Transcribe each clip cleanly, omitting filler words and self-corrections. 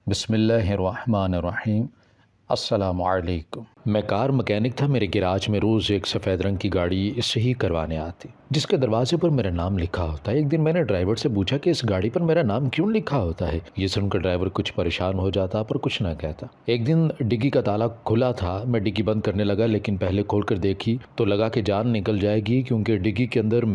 بسم اللہ الرحمن الرحیم۔ السلام علیکم۔ میں کار مکینک تھا۔ میرے گیراج میں روز ایک سفید رنگ کی گاڑی صحیح کروانے آتی جس کے دروازے پر میرا نام لکھا ہوتا ہے۔ ایک دن میں نے ڈرائیور سے پوچھا کہ اس گاڑی پر میرا نام کیوں لکھا ہوتا ہے۔ یہ سن کر ڈرائیور کچھ پریشان ہو جاتا پر کچھ نہ کہتا۔ ایک دن ڈگی کا تالا کھلا تھا۔ میں ڈگی بند کرنے لگا لیکن پہلے کھول کر دیکھی تو لگا کہ جان نکل جائے گی، کیونکہ ڈگی کے اندر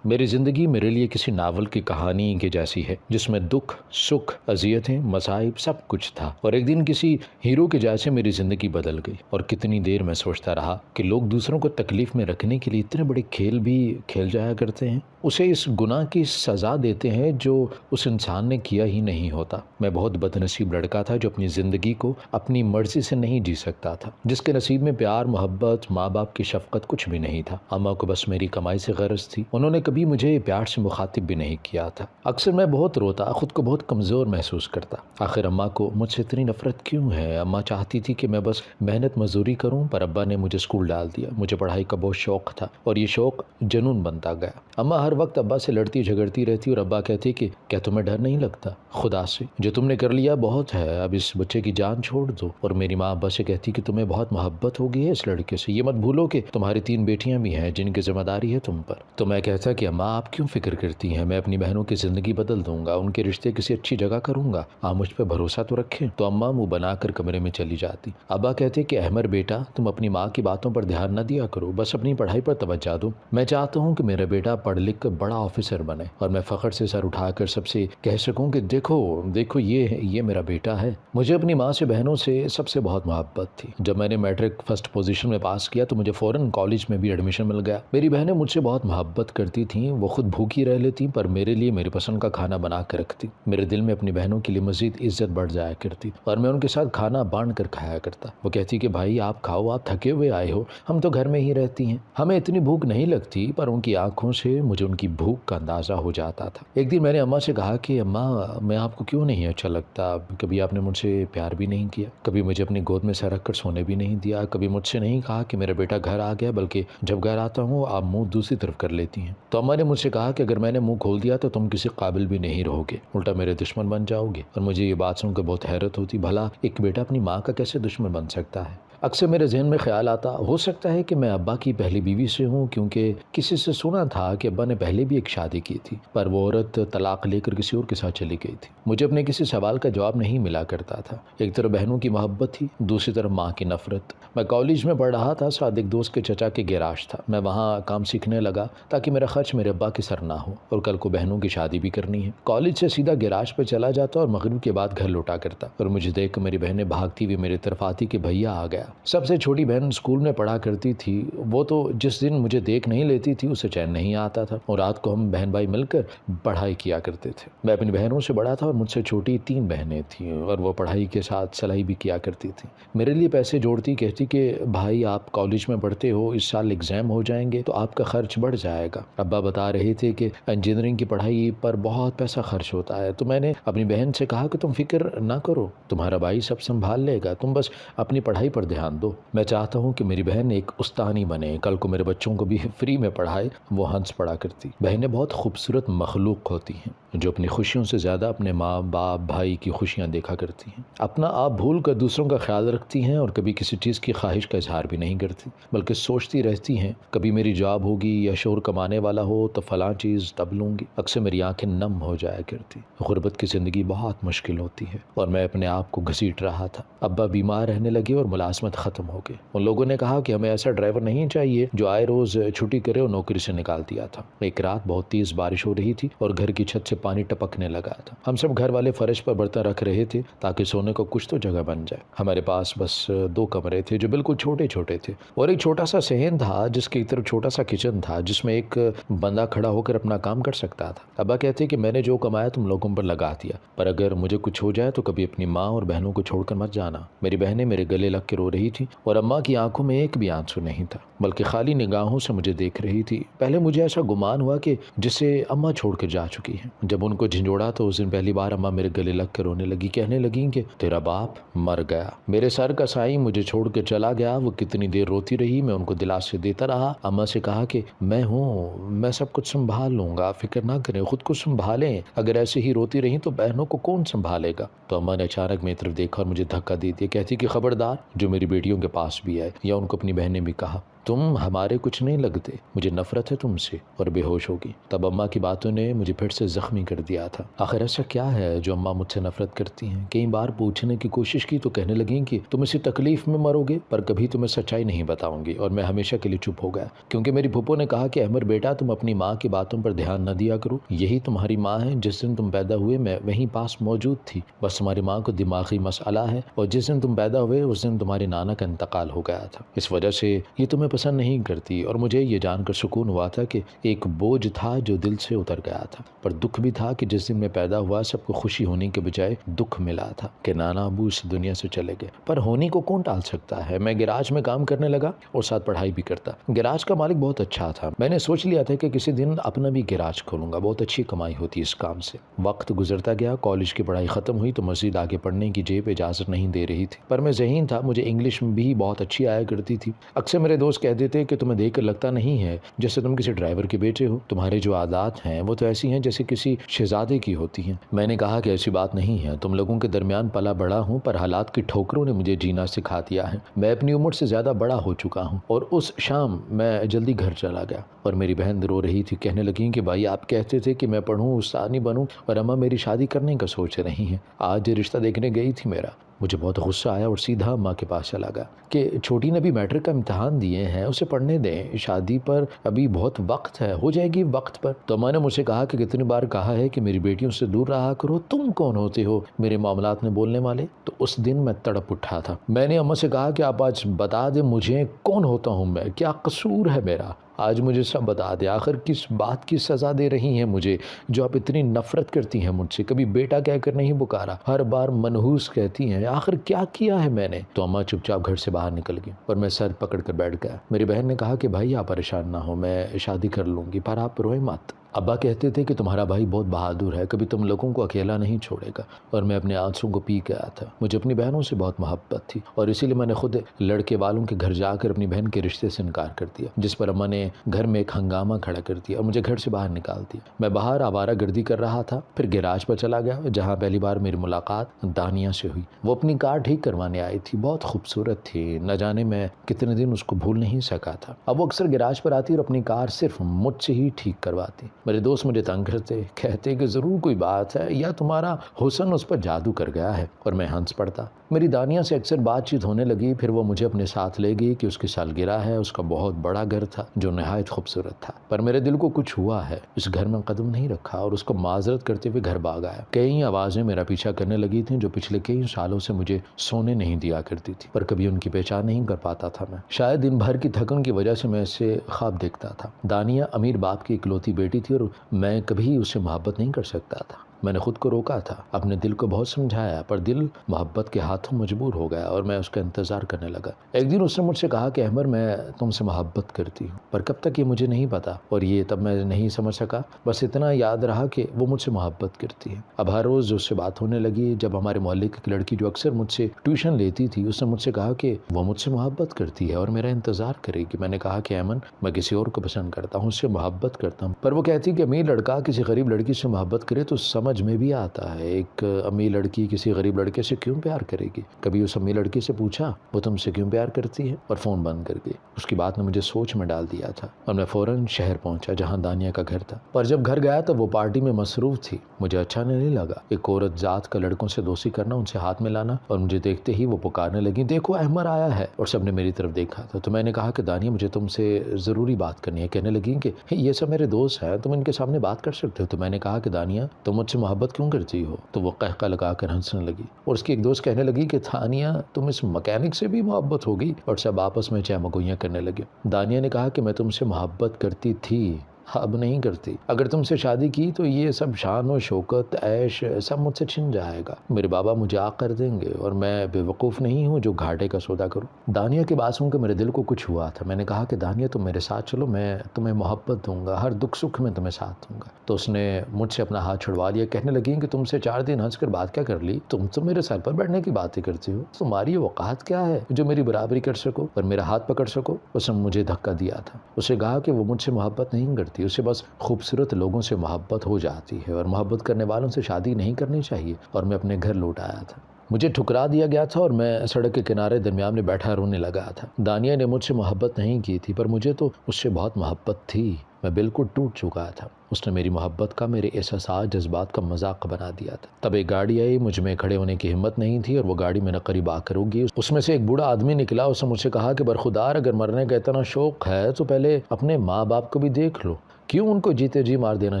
میری زندگی میرے لیے کسی ناول کی کہانی کے جیسی ہے، جس میں دکھ، سکھ، اذیتیں، مصائب سب کچھ تھا۔ اور ایک دن کسی ہیرو کے جیسے میری زندگی بدل گئی۔ اور کتنی دیر میں سوچتا رہا کہ لوگ دوسروں کو تکلیف میں رکھنے کے لیے اتنے بڑے کھیل بھی کھیل جایا کرتے ہیں، اسے اس گناہ کی سزا دیتے ہیں جو اس انسان نے کیا ہی نہیں ہوتا۔ میں بہت بد نصیب لڑکا تھا جو اپنی زندگی کو اپنی مرضی سے نہیں جی سکتا تھا، جس کے نصیب میں پیار، محبت، ماں باپ کی شفقت کچھ بھی نہیں تھا۔ اماں کو بس میری کمائی سے غرض تھی۔ انہوں نے کبھی مجھے پیار سے مخاطب بھی نہیں کیا تھا۔ اکثر میں بہت روتا، خود کو بہت کمزور محسوس کرتا۔ آخر اماں کو مجھ سے اتنی نفرت کیوں ہے؟ اماں چاہتی تھی کہ میں بس محنت مزدوری کروں، پر ابا نے مجھے اسکول ڈال دیا۔ مجھے پڑھائی کا بہت شوق تھا اور یہ شوق جنون بنتا گیا۔ اماں ہر وقت ابا سے لڑتی جھگڑتی رہتی اور ابا کہتے کہ کیا تمہیں ڈر نہیں لگتا خدا سے؟ جو تم نے کر لیا بہت ہے، اب اس بچے کی جان چھوڑ دو۔ اور میری ماں ابا سے کہتی کہ تمہیں بہت محبت ہوگی ہے اس لڑکے سے، یہ مت بھولو کہ تمہاری 3 بیٹیاں بھی ہیں جن کی ذمہ داری ہے تم پر۔ تو میں کہتا کہ اماں آپ کیوں فکر کرتی ہیں، میں اپنی بہنوں کی زندگی بدل دوں گا، ان کے رشتے کسی اچھی جگہ کروں گا، آپ مجھ پہ بھروسہ تو رکھیں۔ تو اماں منہ بنا کر کمرے میں چلی جاتی۔ ابا کہتے کہ احمر بیٹا، تم اپنی ماں کی باتوں پر دھیان نہ دیا کرو، بس اپنی پڑھائی پر توجہ دو۔ میں چاہتا ہوں کہ میرا بیٹا پڑھ لکھ کر بڑا آفیسر بنے اور میں فخر سے سر اٹھا کر سب سے کہہ سکوں کہ دیکھو یہ میرا بیٹا ہے۔ مجھے اپنی ماں سے، بہنوں سے، سب سے بہت محبت تھی۔ جب میں نے میٹرک فرسٹ پوزیشن میں پاس کیا تو مجھے فوراً کالج میں بھی ایڈمیشن مل گیا۔ میری بہنیں مجھ سے بہت محبت کرتی تھیں، وہ خود بھوکی رہ لیتی پر میرے لیے میری پسند کا کھانا بنا کے رکھتی۔ میرے دل میں اپنی بہنوں کے لیے مزید عزت بڑھ جایا کرتی اور میں ان کے ساتھ کھانا بانٹ کر کھایا کرتا۔ وہ کہتی کہ بھائی آپ کھاؤ، آپ تھکے ہوئے آئے ہو، ہم تو گھر میں ہی رہتی ہیں، ہمیں اتنی بھوک نہیں لگتی، پر ان کی آنکھوں سے مجھے ان کی بھوک کا اندازہ ہو جاتا تھا۔ ایک دن میں نے اماں سے کہا کہ اماں میں آپ کو کیوں نہیں اچھا لگتا، کبھی آپ نے مجھ سے پیار بھی نہیں کیا، کبھی مجھے اپنی گود میں سر رکھ کر سونے بھی نہیں دیا، کبھی مجھ سے نہیں کہا کہ میرا بیٹا گھر آ گیا، بلکہ جب گھر آتا ہوں آپ منہ دوسری طرف کر لیتی ہیں۔ تو اماں نے مجھ سے کہا کہ اگر میں نے منہ کھول دیا تو تم کسی قابل بھی نہیں رہو گے، الٹا میرے دشمن بن جاؤ گے۔ اور مجھے یہ بات سن کر بہت حیرت ہوتی، بھلا ایک بیٹا اپنی ماں کا کیسے دشمن بن سکتا ہے؟ اکثر میرے ذہن میں خیال آتا ہو سکتا ہے کہ میں ابا کی پہلی بیوی سے ہوں، کیونکہ کسی سے سنا تھا کہ ابا نے پہلے بھی ایک شادی کی تھی، پر وہ عورت طلاق لے کر کسی اور کے ساتھ چلی گئی تھی۔ مجھے اپنے کسی سوال کا جواب نہیں ملا کرتا تھا۔ ایک طرف بہنوں کی محبت تھی، دوسری طرف ماں کی نفرت۔ میں کالج میں پڑھ رہا تھا، ساتھ ایک دوست کے چچا کے گیراج تھا۔ میں وہاں کام سیکھنے لگا تاکہ میرا خرچ میرے ابا کے سر نہ ہو، اور کل کو بہنوں کی شادی بھی کرنی ہے۔ کالج سے سیدھا گیراج پہ چلا جاتا اور مغرب کے بعد گھر لوٹا کرتا، اور مجھے دیکھ کر میری بہنیں بھاگتی ہوئی میری طرف آتی کہ بھیا آ گیا۔ سب سے چھوٹی بہن اسکول میں پڑھا کرتی تھی، وہ تو جس دن مجھے دیکھ نہیں لیتی تھی اسے چین نہیں آتا تھا، اور رات کو ہم بہن بھائی مل کر پڑھائی کیا کرتے تھے۔ میں اپنی بہنوں سے بڑا تھا اور مجھ سے چھوٹی 3 بہنیں تھیں، اور وہ پڑھائی کے ساتھ سلائی بھی کیا کرتی تھیں۔ میرے لیے پیسے جوڑتی، کہتی کہ بھائی آپ کالج میں پڑھتے ہو، اس سال ایگزام ہو جائیں گے تو آپ کا خرچ بڑھ جائے گا۔ ابا بتا رہے تھے کہ انجینئرنگ کی پڑھائی پر بہت پیسہ خرچ ہوتا ہے، تو میں نے اپنی بہن سے کہا کہ تم فکر نہ کرو، تمہارا بھائی سب سنبھال لے گا، تم بس اپنی پڑھائی پر دھیان دو۔ میں چاہتا ہوں کہ میری بہن ایک استانی بنے، کل کو میرے بچوں کو بھی فری میں پڑھائے۔ وہ ہنس پڑا کرتی۔ بہنیں بہت خوبصورت مخلوق ہوتی ہیں جو اپنی خوشیوں سے زیادہ اپنے ماں باپ بھائی کی خوشیاں دیکھا کرتی ہیں، اپنا آپ بھول کر دوسروں کا خیال رکھتی ہیں، اور کبھی کسی چیز کی خواہش کا اظہار بھی نہیں کرتی، بلکہ سوچتی رہتی ہیں کبھی میری جاب ہوگی یا شوہر کمانے والا ہو تو فلاں چیز تب لوں گی۔ اکثر میری آنکھیں نم ہو جایا کرتی۔ غربت کی زندگی بہت مشکل ہوتی ہے اور میں اپنے آپ کو گھسیٹ رہا تھا۔ ابا بیمار رہنے لگے اور ملازمت ختم ہو گئی۔ ان لوگوں نے کہا کہ ہمیں ایسا ڈرائیور نہیں چاہیے جو آئے روز چھٹی کرے، اور نوکری سے نکال دیا تھا۔ ایک رات بہت تیز بارش ہو رہی تھی اور گھر کی چھت سے پانی ٹپکنے لگا تھا۔ ہم سب گھر والے فرش پر برتن رکھ رہے تھے تاکہ سونے کو کچھ تو جگہ بن جائے۔ ہمارے پاس بس 2 کمرے تھے جو بالکل چھوٹے چھوٹے تھے، اور ایک چھوٹا سا صحن تھا جس کی طرف چھوٹا سا کچن تھا جس میں ایک بندہ کھڑا ہو کر اپنا کام کر سکتا تھا۔ ابا کہتے کہ میں نے جو کمایا تم لوگوں پر لگا دیا، پر اگر مجھے کچھ ہو جائے تو کبھی اپنی ماں اور بہنوں کو چھوڑ کر مت جانا۔ میری بہنیں میرے گلے لگ کے رو رہی تھی اور اماں کی آنکھوں میں ایک بھی آنسو نہیں تھا، بلکہ خالی نگاہوں سے مجھے دیکھ رہی تھی۔ پہلے مجھے ایسا گمان ہوا کہ جسے اماں چھوڑ کے جا چکی ہیں۔ جب ان کو جھنجھوڑا تو اس دن پہلی بار اماں میرے گلے لگ کے رونے لگی، کہنے لگیں کہ تیرا باپ مر گیا۔ میرے سر کا سائیں مجھے چھوڑ کے چلا گیا۔ وہ کتنی دیر روتی رہی، میں ان کو دلاسے دیتا رہا۔ اماں سے کہا کہ میں ہوں، میں سب کچھ سنبھال لوں گا، فکر نہ کریں، خود کو سنبھالیں، اگر ایسے ہی روتی رہیں تو بہنوں کو کون سنبھالے گا؟ تو اماں نے اچانک میری طرف دیکھا اور مجھے دھکا دے دیا، کہتی کہ خبردار جو میری بیٹیوں کے پاس بھی آئے یا ان کو اپنی بہن نے بھی کہا تم ہمارے کچھ نہیں لگتے، مجھے نفرت ہے تم سے، اور بے ہوش ہوگی۔ تب اماں کی باتوں نے مجھے پھر سے زخمی کر دیا تھا۔ آخر ایسا کیا ہے جو اماں مجھ سے نفرت کرتی ہیں؟ کئی بار پوچھنے کی کوشش کی تو کہنے لگیں کہ تم اسی تکلیف میں مرو گے، پر کبھی تمہیں سچائی نہیں بتاؤں گی، اور میں ہمیشہ کے لیے چپ ہو گیا، کیونکہ میری پھپھو نے کہا کہ احمد بیٹا تم اپنی ماں کی باتوں پر دھیان نہ دیا کرو، یہی تمہاری ماں ہے، جس دن تم پیدا ہوئے میں وہیں پاس موجود تھی، بس تمہاری ماں کو دماغی مسئلہ ہے، اور جس دن تم پیدا ہوئے اس دن تمہاری نانا کا انتقال ہو گیا تھا، اس وجہ سے یہ تمہیں پسند نہیں کرتی۔ اور مجھے یہ جان کر سکون ہوا تھا کہ ایک بوجھ تھا جو دل سے اتر گیا تھا، پر دکھ بھی تھا کہ جس دن میں پیدا ہوا سب کو خوشی ہونے کے بجائے دکھ ملا تھا کہ نانا ابو اس دنیا سے چلے گئے، پر ہونے کو کون ٹال سکتا ہے۔ میں گیراج میں کام کرنے لگا اور ساتھ پڑھائی بھی کرتا۔ گیراج کا مالک بہت اچھا تھا، میں نے سوچ لیا تھا کہ کسی دن اپنا بھی گیراج کھولوں گا، بہت اچھی کمائی ہوتی اس کام سے۔ وقت گزرتا گیا، کالج کی پڑھائی ختم ہوئی تو مزید آگے پڑھنے کی جیب اجازت نہیں دے رہی تھی، پر میں ذہین تھا، مجھے انگلش بھی بہت اچھی آیا کرتی تھی۔ اکثر میرے دوست کہتے تھے کہ تمہیں دیکھ کر لگتا نہیں ہے جیسے تم کسی ڈرائیور کے بیٹے ہو، تمہارے جو عادات ہیں وہ تو ایسی ہیں جیسے کسی شہزادے کی ہوتی ہیں۔ میں نے کہا کہ ایسی بات نہیں ہے، تم لوگوں کے درمیان پلا بڑا ہوں، پر حالات کی ٹھوکروں نے مجھے جینا سکھا دیا ہے۔ میں اپنی عمر سے زیادہ بڑا ہو چکا ہوں، اور اس شام میں جلدی گھر چلا گیا اور میری بہن رو رہی تھی، کہنے لگی کہ بھائی آپ کہتے تھے کہ میں پڑھوں، استانی بنوں، اور اماں میری شادی کرنے کا سوچ رہی ہیں۔ آج رشتہ دیکھنے گئی تھی میرا۔ مجھے بہت غصہ آیا اور سیدھا اماں کے پاس چلا گیا کہ چھوٹی نے بھی میٹرک کا امتحان دیے ہیں، اسے پڑھنے دیں، شادی پر ابھی بہت وقت ہے، ہو جائے گی وقت پر۔ تو اماں نے مجھ سے کہا کہ کتنی بار کہا ہے کہ میری بیٹیوں سے دور رہا کرو، تم کون ہوتے ہو میرے معاملات میں بولنے والے؟ تو اس دن میں تڑپ اٹھا تھا۔ میں نے اماں سے کہا کہ آپ آج بتا دیں مجھے کون ہوتا ہوں میں، کیا قصور ہے میرا، آج مجھے سب بتا دیں، آخر کس بات کی سزا دے رہی ہیں مجھے جو آپ اتنی نفرت کرتی ہیں مجھ سے، کبھی بیٹا کہہ کر نہیں پکارا، ہر بار منحوس کہتی ہیں، آخر کیا کیا ہے میں نے؟ تو اماں چپ چاپ گھر سے باہر نکل گئی اور میں سر پکڑ کر بیٹھ گیا۔ میری بہن نے کہا کہ بھائی آپ پریشان نہ ہو، میں شادی کر لوں گی، پر آپ روئے مت۔ ابا کہتے تھے کہ تمہارا بھائی بہت بہادر ہے، کبھی تم لوگوں کو اکیلا نہیں چھوڑے گا، اور میں اپنے آنسوں کو پی گیا تھا۔ مجھے اپنی بہنوں سے بہت محبت تھی، اور اسی لیے میں نے خود لڑکے والوں کے گھر جا کر اپنی بہن کے رشتے سے انکار کر دیا، جس پر اماں نے گھر میں ایک ہنگامہ کھڑا کر دیا اور مجھے گھر سے باہر نکال دیا۔ میں باہر آوارہ گردی کر رہا تھا، پھر گیراج پر چلا گیا جہاں پہلی بار میری ملاقات دانیہ سے ہوئی۔ وہ اپنی کار ٹھیک کروانے آئی تھی، بہت خوبصورت تھی، نہ جانے میں کتنے دن اس کو بھول نہیں سکا تھا۔ اب وہ اکثر گیراج پر آتی اور اپنی کار صرف مجھ سے ہی ٹھیک کرواتی۔ میرے دوست مجھے تنگ کرتے، کہتے کہ ضرور کوئی بات ہے، یا تمہارا حسن اس پر جادو کر گیا ہے، اور میں ہنس پڑتا۔ میری دانیہ سے اکثر بات چیت ہونے لگی، پھر وہ مجھے اپنے ساتھ لے گئی کہ اس کی سالگرہ ہے، اس کا بہت بڑا گھر تھا جو نہایت خوبصورت تھا، پر میرے دل کو کچھ ہوا ہے، اس گھر میں قدم نہیں رکھا اور اس کو معذرت کرتے ہوئے گھر بھاگ آیا۔ کئی آوازیں میرا پیچھا کرنے لگی تھیں جو پچھلے کئی سالوں سے مجھے سونے نہیں دیا کرتی تھی، پر کبھی ان کی پہچان نہیں کر پاتا تھا میں، شاید دن بھر کی تھکن کی وجہ سے میں اسے خواب دیکھتا تھا۔ دانیہ امیر باپ کی اکلوتی بیٹی تھی اور میں کبھی اسے محبت نہیں کر سکتا تھا۔ میں نے خود کو روکا تھا، اپنے دل کو بہت سمجھایا، پر دل محبت کے ہاتھوں مجبور ہو گیا اور میں اس کا انتظار کرنے لگا۔ ایک دن اس نے مجھ سے کہا کہ احمد میں تم سے محبت کرتی ہوں، پر کب تک یہ مجھے نہیں پتا، اور یہ تب میں نہیں سمجھ سکا، بس اتنا یاد رہا کہ وہ مجھ سے محبت کرتی ہے۔ اب ہر روز اس سے بات ہونے لگی۔ جب ہمارے محلے کی ایک لڑکی جو اکثر مجھ سے ٹیوشن لیتی تھی، اس نے مجھ سے کہا کہ وہ مجھ سے محبت کرتی ہے اور میرا انتظار کرے گی۔ میں نے کہا کہ احمد میں کسی اور کو پسند کرتا ہوں، اس سے محبت کرتا ہوں، پر وہ کہتی کہ امیر لڑکا کسی غریب لڑکی سے محبت کرے تو سمجھ میں بھی آتا ہے، ایک امیر لڑکی کسی غریب لڑکے سے کیوں پیار کرے گی؟ کبھی اس امیر لڑکی سے پوچھا وہ تم سے کیوں پیار کرتی ہے؟ اور فون بند کر گئی۔ اس کی بات نے مجھے سوچ میں ڈال دیا تھا اور میں فوراً شہر پہنچا جہاں دانیہ کا گھر تھا، پر جب گھر گیا تو وہ پارٹی میں مصروف تھی۔ مجھے اچھا نہیں لگا، ایک عورت ذات کا لڑکوں سے دوستی کرنا، ان سے ہاتھ ملانا، اور مجھے دیکھتے ہی وہ پکارنے لگی دیکھو احمد آیا ہے، اور سب نے میری طرف دیکھا تھا۔ تو میں نے کہا کہ دانیہ مجھے تم سے ضروری بات کرنی ہے۔ کہنے لگی کہ یہ سب میرے دوست ہیں، تم ان کے سامنے بات کر سکتے ہو۔ تو میں نے کہا کہ دانیہ تم مجھ سے محبت کیوں کرتی ہو؟ تو وہ قہقہ لگا کر ہنسنے لگی، اور اس کی ایک دوست کہنے لگی کہ دانیہ تم اس مکینک سے بھی محبت ہوگی، اور سب آپس میں چہمگوئیاں کرنے لگے۔ دانیہ نے کہا کہ میں تم سے محبت کرتی تھی، اب نہیں کرتی۔ اگر تم سے شادی کی تو یہ سب شان و شوکت عیش سب مجھ سے چھن جائے گا۔ میرے بابا مجھے عاق کر دیں گے اور میں بے وقوف نہیں ہوں جو گھاٹے کا سودا کروں۔ دانیہ کی بات سن کے میرے دل کو کچھ ہوا تھا۔ میں نے کہا کہ دانیہ تم میرے ساتھ چلو، میں تمہیں محبت دوں گا، ہر دکھ سکھ میں تمہیں ساتھ دوں گا۔ تو اس نے مجھ سے اپنا ہاتھ چھڑوا لیا، کہنے لگی کہ تم سے 4 دن ہنس کر بات کیا کر لی، تم تو میرے سر پر بیٹھنے کی باتیں کرتی ہو، تمہاری وقاحت کیا ہے جو میری برابری کر سکو اور میرا ہاتھ پکڑ سکو۔ اس نے مجھے دھکا دیا تھا۔ اسے کہا کہ وہ مجھ سے محبت نہیں کرتی، اسے بس خوبصورت لوگوں سے محبت ہو جاتی ہے اور محبت کرنے والوں سے شادی نہیں کرنی چاہیے، اور میں اپنے گھر لوٹ آیا تھا۔ مجھے ٹھکرا دیا گیا تھا اور میں سڑک کے کنارے درمیان میں بیٹھا رونے لگا تھا۔ دانیہ نے مجھ سے محبت نہیں کی تھی، پر مجھے تو اس سے بہت محبت تھی۔ میں بالکل ٹوٹ چکا تھا۔ اس نے میری محبت کا، میرے احساسات جذبات کا مذاق بنا دیا تھا۔ تب ایک گاڑی آئی، مجھ میں کھڑے ہونے کی ہمت نہیں تھی اور وہ گاڑی میرے قریب آ کر رکی۔ اس میں سے ایک بوڑھا آدمی نکلا، اس نے مجھ سے کہا کہ برخودار اگر مرنے کا اتنا شوق ہے تو پہلے اپنے ماں باپ کو بھی دیکھ لو، کیوں ان کو جیتے جی مار دینا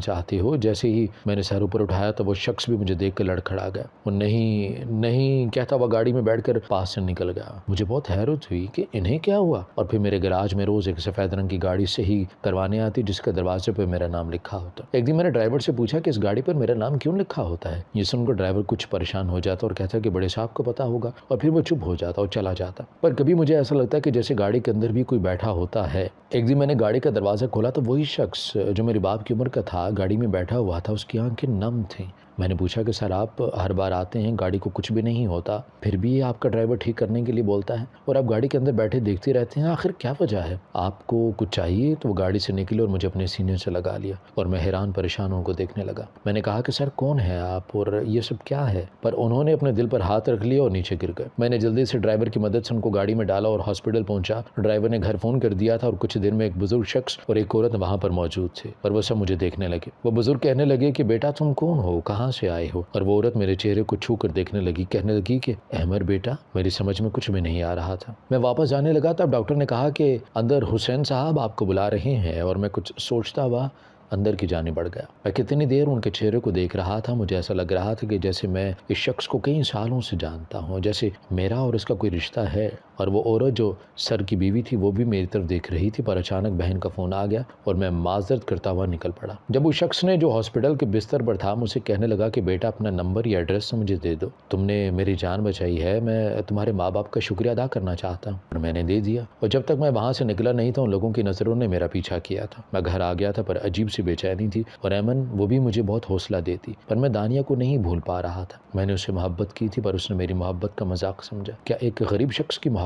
چاہتے ہو؟ جیسے ہی میں نے سر اوپر اٹھایا تو وہ شخص بھی مجھے دیکھ کے لڑکھڑا گیا۔ وہ نہیں کہتا وہ گاڑی میں بیٹھ کر پاس سے نکل گیا۔ مجھے بہت حیرت ہوئی کہ انہیں کیا ہوا، اور پھر میرے گراج میں روز ایک سفید رنگ کی گاڑی صحیح کروانے آتی جس کے دروازے پہ میرا نام لکھا ہوتا۔ ایک دن میں نے ڈرائیور سے پوچھا کہ اس گاڑی پر میرا نام کیوں لکھا ہوتا ہے؟ یہ سن کر ڈرائیور کچھ پریشان ہو جاتا اور کہتا کہ بڑے صاحب کو پتا ہوگا، اور پھر وہ چپ ہو جاتا اور چلا جاتا۔ پر کبھی مجھے ایسا لگتا ہے کہ جیسے گاڑی کے اندر بھی کوئی بیٹھا ہوتا ہے۔ ایک دن میں نے گاڑی کا دروازہ کھولا تو وہی شخص جو میرے باپ کی عمر کا تھا گاڑی میں بیٹھا ہوا تھا، اس کی آنکھیں نم تھیں۔ میں نے پوچھا کہ سر آپ ہر بار آتے ہیں، گاڑی کو کچھ بھی نہیں ہوتا، پھر بھی یہ آپ کا ڈرائیور ٹھیک کرنے کے لیے بولتا ہے، اور آپ گاڑی کے اندر بیٹھے دیکھتے رہتے ہیں، آخر کیا وجہ ہے؟ آپ کو کچھ چاہیے؟ تو وہ گاڑی سے نکلے اور مجھے اپنے سینے سے لگا لیا، اور میں حیران پریشان ان کو دیکھنے لگا۔ میں نے کہا کہ سر کون ہے آپ اور یہ سب کیا ہے؟ پر انہوں نے اپنے دل پر ہاتھ رکھ لیا اور نیچے گر گئے۔ میں نے جلدی سے ڈرائیور کی مدد سے ان کو گاڑی میں ڈالا اور ہاسپٹل پہنچا۔ ڈرائیور نے گھر فون کر دیا تھا اور کچھ دیر میں ایک بزرگ شخص اور ایک عورت وہاں پر موجود تھے، اور وہ سب مجھے دیکھنے لگے۔ وہ بزرگ کہنے لگے کہ بیٹا تم کون ہو، کہاں سے آئے ہو؟ اور وہ عورت میرے چہرے کو چھو کر دیکھنے لگی، کہنے لگی کہ احمر بیٹا۔ میری سمجھ میں کچھ بھی نہیں آ رہا تھا۔ میں واپس جانے لگا تب ڈاکٹر نے کہا کہ اندر حسین صاحب آپ کو بلا رہے ہیں، اور میں کچھ سوچتا ہوا اندر کی جانب بڑھ گیا۔ میں کتنی دیر ان کے چہرے کو دیکھ رہا تھا، مجھے ایسا لگ رہا تھا کہ جیسے میں اس شخص کو کئی سالوں سے جانتا ہوں، جیسے میرا اور اس کا کوئی رشتہ ہے۔ اور وہ عورت جو سر کی بیوی تھی وہ بھی میری طرف دیکھ رہی تھی، پر اچانک بہن کا فون آ گیا اور میں معذرت کرتا ہوا نکل پڑا۔ جب اس شخص نے جو ہاسپٹل کے بستر پر تھا مجھ سے کہنے لگا کہ بیٹا اپنا نمبر یا ایڈریس مجھے دے دو، تم نے میری جان بچائی ہے، میں تمہارے ماں باپ کا شکریہ ادا کرنا چاہتا ہوں، اور میں نے دے دیا۔ اور جب تک میں وہاں سے نکلا نہیں تھا ان لوگوں کی نظروں نے میرا پیچھا کیا تھا۔ میں گھر آ گیا تھا پر عجیب سی بے چینی تھی، اور ایمن وہ بھی مجھے بہت حوصلہ دیتی، پر میں دانیہ کو نہیں بھول پا رہا تھا۔ میں نے اسے محبت کی تھی پر اس نے میری محبت کا مذاق سمجھا۔ کیا ایک غریب شخص کی محبت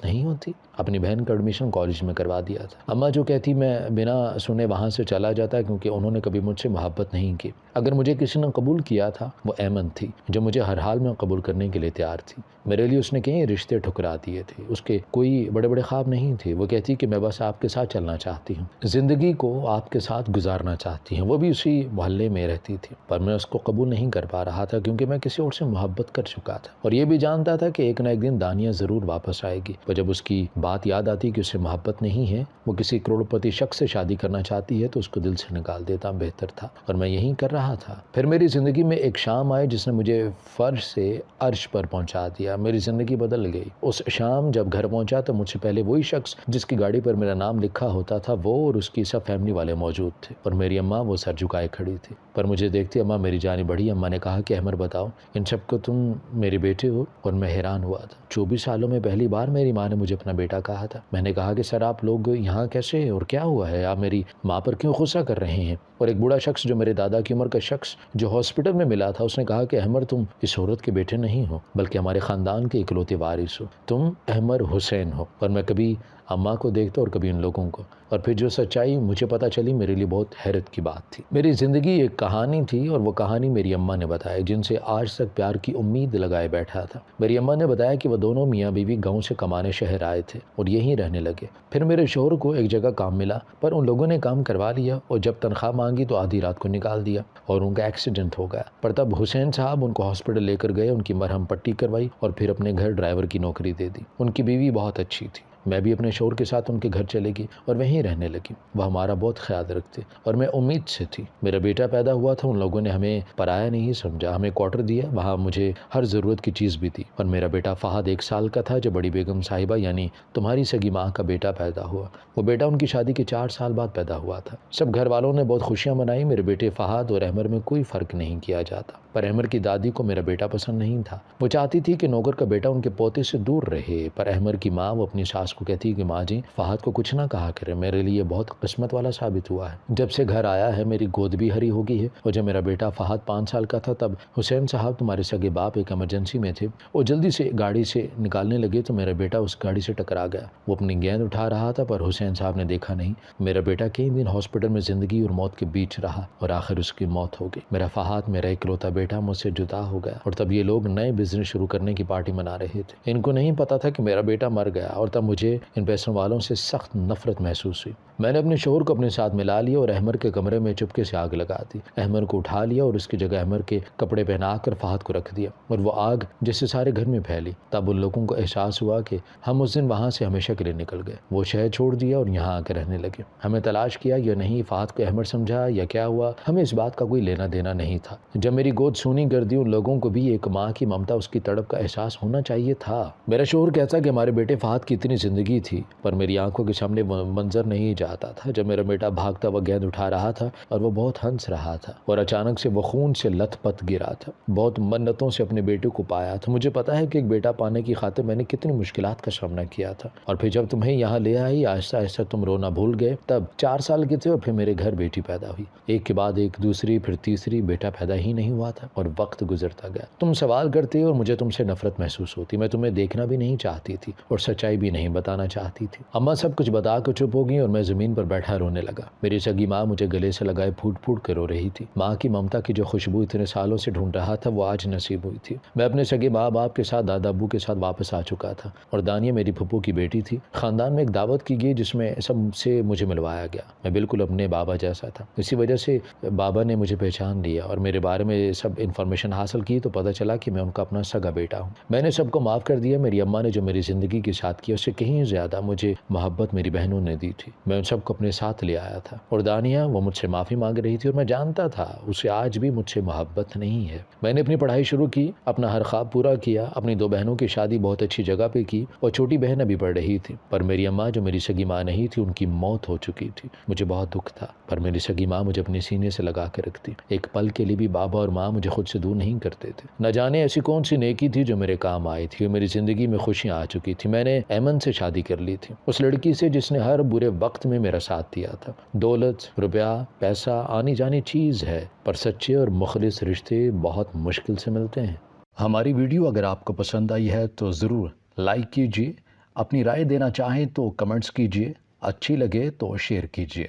نہیں ہوتی؟ اپنی بہن کا ایڈمیشن کالج میں کروا دیا تھا۔ اماں جو کہتی میں بنا سنے وہاں سے چلا جاتا کیونکہ انہوں نے کبھی مجھ سے محبت نہیں کی۔ اگر مجھے کسی نے قبول کیا تھا وہ ایمن تھی، جو مجھے ہر حال میں قبول کرنے کے لیے تیار تھی۔ میرے لیے اس نے کئی رشتے ٹھکرا دیے تھے، اس کے کوئی بڑے بڑے خواب نہیں تھے۔ وہ کہتی کہ میں بس آپ کے ساتھ چلنا چاہتی ہوں، زندگی کو آپ کے ساتھ گزارنا چاہتی ہوں۔ وہ بھی اسی محلے میں رہتی تھی، پر میں اس کو قبول نہیں کر پا رہا تھا کیونکہ میں کسی اور سے محبت کر چکا تھا، اور یہ بھی جانتا تھا کہ ایک نہ ایک دن دانیہ ضرور واپس آئے گی۔ پر جب اس کی بات یاد آتی کہ اسے محبت نہیں ہے، وہ کسی کروڑپتی شخص سے شادی کرنا چاہتی ہے، تو اس کو دل سے نکال دیتا بہتر تھا، اور میں یہی کر رہا تھا۔ پھر میری زندگی میں ایک شام آئی جس نے مجھے فرش سے عرش پر پہنچا دیا، میری زندگی بدل گئی۔ اس شام جب گھر پہنچا تو مجھ سے پہلے وہی شخص جس کی گاڑی پر میرا نام لکھا ہوتا تھا وہ اور اس کی سب فیملی والے موجود تھے، اور میری اماں وہ سر جھکائے کھڑی تھی۔ پر مجھے دیکھتی اماں میری جانب بڑھی۔ اماں نے کہا کہ احمر بتاؤ ان سب کو تم میرے بیٹے ہو؟ اور میں حیران ہوا تھا۔ 24 سالوں میں پہلی بار میری ماں نے مجھے اپنا بیٹا کہا تھا۔ میں نے کہا کہ سر آپ لوگ یہاں کیسے اور کیا ہوا ہے؟ آپ میری ماں پر کیوں غصہ کر رہے ہیں؟ اور ایک بوڑھا شخص جو میرے دادا کی عمر کا شخص جو ہاسپٹل میں ملا تھا اس نے کہا کہ احمر تم اس عورت کے بیٹے نہیں ہو بلکہ ہمارے خاندان کے اکلوتے وارث ہو، تم احمر حسین ہو۔ اور میں کبھی اماں کو دیکھتا اور کبھی ان لوگوں کو، اور پھر جو سچائی مجھے پتہ چلی میرے لیے بہت حیرت کی بات تھی۔ میری زندگی ایک کہانی تھی اور وہ کہانی میری اماں نے بتائی جن سے آج تک پیار کی امید لگائے بیٹھا تھا۔ میری اماں نے بتایا کہ وہ دونوں میاں بیوی گاؤں سے کمانے شہر آئے تھے اور یہیں رہنے لگے۔ پھر میرے شوہر کو ایک جگہ کام ملا پر ان لوگوں نے کام کروا لیا اور جب تنخواہ مانگی تو آدھی رات کو نکال دیا اور ان کا ایکسیڈنٹ ہو گیا۔ پر تب حسین صاحب ان کو ہاسپٹل لے کر گئے، ان کی مرہم پٹی کروائی اور پھر اپنے گھر ڈرائیور کی نوکری دے دی۔ ان کی بیوی بہت اچھی تھی، میں بھی اپنے شوہر کے ساتھ ان کے گھر چلے گی اور وہیں رہنے لگی۔ وہ ہمارا بہت خیال رکھتے اور میں امید سے تھی۔ میرا بیٹا پیدا ہوا تھا، ان لوگوں نے ہمیں پرایا نہیں سمجھا، ہمیں کوارٹر دیا، وہاں مجھے ہر ضرورت کی چیز بھی دی۔ اور میرا بیٹا فہد 1 سال کا تھا جب بڑی بیگم صاحبہ یعنی تمہاری سگی ماں کا بیٹا پیدا ہوا۔ وہ بیٹا ان کی شادی کے 4 سال بعد پیدا ہوا تھا۔ سب گھر والوں نے بہت خوشیاں منائی۔ میرے بیٹے فہد اور احمر میں کوئی فرق نہیں کیا جاتا، پر احمر کی دادی کو میرا بیٹا پسند نہیں تھا۔ وہ چاہتی تھی کہ نوکر کا بیٹا ان کے پوتے سے دور رہے، پر احمر کی ماں وہ اپنی ساس کو کہتی کہ ماں جی فہد کو کچھ نہ کہا کرے، میرے لیے بہت قسمت والا ثابت ہوا ہے۔ جب سے گھر آیا ہے میری گود بھی ہری ہو گئی ہے، اور جب میرا بیٹا فہد 5 سال کا تھا تب حسین صاحب تمہارے سگے باپ ایک ایمرجنسی میں تھے، وہ جلدی سے گاڑی سے نکالنے لگے تو میرا بیٹا اس گاڑی سے ٹکرا گیا۔ وہ اپنی گیند اٹھا رہا تھا پر حسین صاحب نے دیکھا نہیں۔ میرا بیٹا کئی دن ہاسپٹل میں زندگی اور موت کے بیچ رہا اور آخر اس کی موت ہو گئی۔ میرا فہد میرا اکلوتا بیٹا مجھ سے جدا ہو گیا، اور تب یہ لوگ نئے بزنس شروع کرنے کی پارٹی منا رہے تھے۔ ان کو نہیں پتا تھا کہ میرا بیٹا مر گیا، اور تب مجھے ان پیسوں والوں سے سخت نفرت محسوس ہوئی۔ میں نے اپنے شوہر کو اپنے ساتھ ملا لیا اور احمر کے کمرے میں چپکے سے آگ لگا دی۔ احمر کو اٹھا لیا اور اس کی جگہ احمر کے کپڑے پہنا کر فہد کو رکھ دیا، اور وہ آگ جس سے سارے گھر میں پھیلی۔ تب ان لوگوں کو احساس ہوا کہ ہم اس دن وہاں سے ہمیشہ کے لیے نکل گئے۔ وہ شہر چھوڑ دیا اور یہاں آ کر رہنے لگے۔ ہمیں تلاش کیا یا نہیں، فہد کو احمر سمجھا یا کیا ہوا، ہمیں اس بات کا کوئی لینا دینا نہیں تھا۔ جب میری گود سونی کر دی، ان لوگوں کو بھی ایک ماں کی ممتا، اس کی تڑپ کا احساس ہونا چاہیے تھا۔ میرا شوہر کہتا کہ ہمارے بیٹے فہد کی اتنی زندگی تھی، پر میری آنکھوں کے سامنے منظر نہیں جاتا تھا جب میرا بیٹا بھاگتا ہوا گیند اٹھا رہا تھا اور وہ بہت ہنس رہا تھا، اور اچانک سے وہ خون سے لت پت گرا تھا۔ بہت منتوں سے اپنے بیٹے کو پایا تھا۔ مجھے پتا ہے کہ ایک بیٹا پانے کی خاطر میں نے کتنی مشکلات کا سامنا کیا تھا، اور پھر جب تمہیں یہاں لے آئی آہستہ آہستہ تم رونا بھول گئے۔ تب 4 سال کے تھے اور پھر میرے گھر بیٹی پیدا ہوئی، ایک کے بعد ایک، دوسری پھر تیسری، بیٹا پیدا ہی نہیں ہوا تھا اور وقت گزرتا گیا۔ تم سوال کرتے اور مجھے تم سے نفرت محسوس ہوتی، میں تمہیں دیکھنا بھی نہیں چاہتی تھی اور سچائی بھی نہیں بتانا چاہتی تھی۔ اماں سب کچھ بتا کر چپ ہو گئی اور میں زمین پر بیٹھا رونے لگا۔ میری سگی ماں مجھے گلے سے لگائے پھوٹ پھوٹ کر رو رہی تھی۔ ماں کی ممتا کی جو خوشبو اتنے سالوں سے ڈھونڈ رہا تھا وہ آج نصیب ہوئی تھی۔ میں اپنے سگے ماں باپ کے ساتھ دادا ابو کے ساتھ واپس آ چکا تھا، اور دانیہ میری پھپھو کی بیٹی تھی۔ خاندان میں ایک دعوت کی گئی جس میں سب سے مجھے ملوایا گیا۔ میں بالکل اپنے بابا جیسا تھا، اسی وجہ سے بابا نے مجھے پہچان لیا اور میرے بارے میں سب انفارمیشن حاصل کی تو پتہ چلا کہ میں ان کا اپنا سگا بیٹا ہوں۔ میں نے سب کو معاف کر دیا۔ میری اماں نے جو میری زندگی کے ساتھ کیا اس سے کہیں زیادہ مجھے محبت میری بہنوں نے دی تھی۔ میں ان سب کو اپنے ساتھ لے آیا تھا، اور دانیہ وہ مجھ سے معافی مانگ رہی تھی اور میں جانتا تھا اسے آج بھی مجھ سے محبت نہیں ہے۔ میں نے اپنی پڑھائی شروع کی، اپنا ہر خواب پورا کیا، اپنی 2 بہنوں کی شادی بہت اچھی جگہ پہ کی، اور چھوٹی بہن ابھی پڑھ رہی تھی، پر میری اماں جو میری سگی ماں نہیں تھی ان کی موت ہو چکی تھی۔ مجھے بہت دکھ تھا، پر میری سگی ماں مجھے اپنے سینے سے لگا کے رکھتی۔ ایک پل کے لیے بھی بابا اور ماں مجھے خود سے دور نہیں کرتے تھے۔ نہ جانے ایسی کون سی نیکی تھی جو میرے کام آئی تھی اور میری زندگی میں خوشیاں آ چکی تھی۔ میں نے ایمن سے شادی کر لی تھی، اس لڑکی سے جس نے ہر برے وقت میں میرا ساتھ دیا تھا۔ دولت، روپیہ، پیسہ آنی جانی چیز ہے، پر سچے اور مخلص رشتے بہت مشکل سے ملتے ہیں۔ ہماری ویڈیو اگر آپ کو پسند آئی ہے تو ضرور لائک کیجیے، اپنی رائے دینا چاہیں تو کمنٹس کیجیے، اچھی لگے تو شیئر کیجیے۔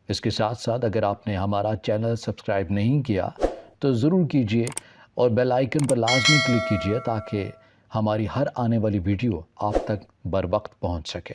اس کے ساتھ ساتھ اگر آپ نے ہمارا چینل سبسکرائب نہیں کیا تو ضرور کیجیے، اور بیل آئیکن پر لازمی کلک کیجیے تاکہ ہماری ہر آنے والی ویڈیو آپ تک بر وقت پہنچ سکے۔